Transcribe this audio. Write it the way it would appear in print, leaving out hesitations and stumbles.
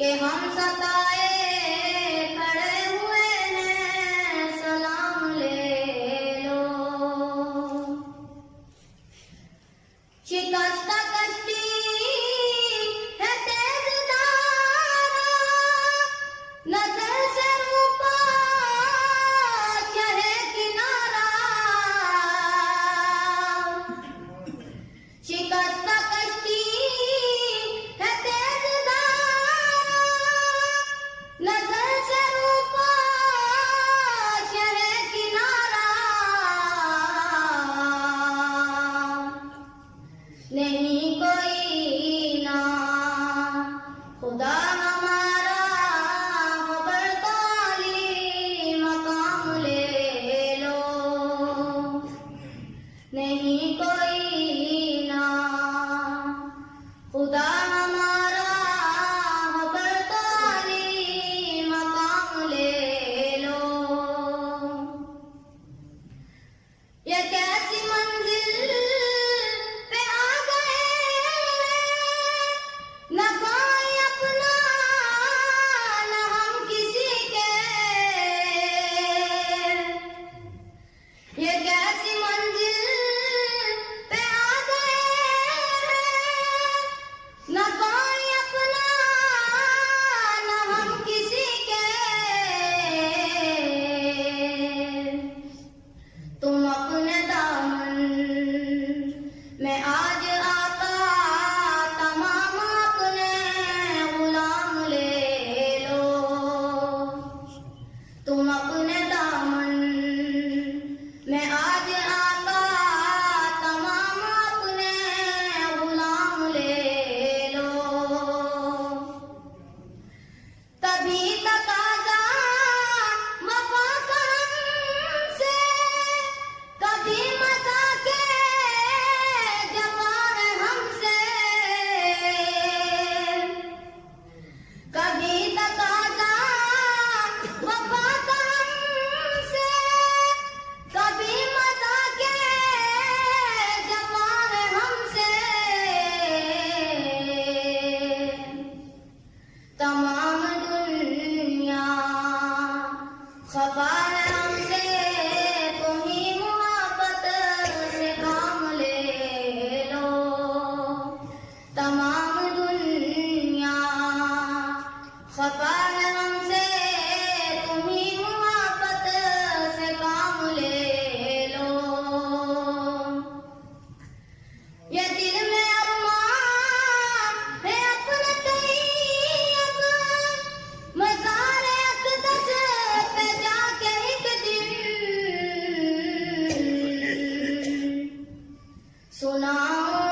कि हम सताए खड़े हुए हैं, सलाम ले लो। शिकस्ता कश्ती है तेज धारा, नजर से रूपा शहे किनारा। शिकस्ता कश्ती है तेज धारा, नजर से रूपा शहे किनारा। नहीं कोई ना खुदा हमारा, खबर ताली मकाम ले लो। नहीं कोई ना खुदा हमारा, खबर ताली मकाम ले लो। ये कैसी मंजिल पे आ गए, न कोई अपना न हम किसी के। ये कैसी मंजिल पे आ गए, न कोई अपना न हम किसी के। तुम अपने दामन में आज आता, तमाम अपने गुलाम ले लो। तुम अपने दामन में आज आता, तमाम अपने गुलाम ले लो। तभी तकाज़ा वफा का हमसे, कभी मज़ाक़े जफ़ा है हमसे। कभी तकाज़ा वफा का हमसे, कभी मज़ाक़े जफ़ा है हमसे। तमाम दुनिया खफा है हमसे, तुम्ही मोहब्बत से काम ले लो। तमाम दुनिया खफा है हमसे, तुम्ही मोहब्बत से काम ले लो। ये दिल में अरमान है अपने तैयब, मज़ार-ए अक़दस पे जाके एक दिन सुनाऊं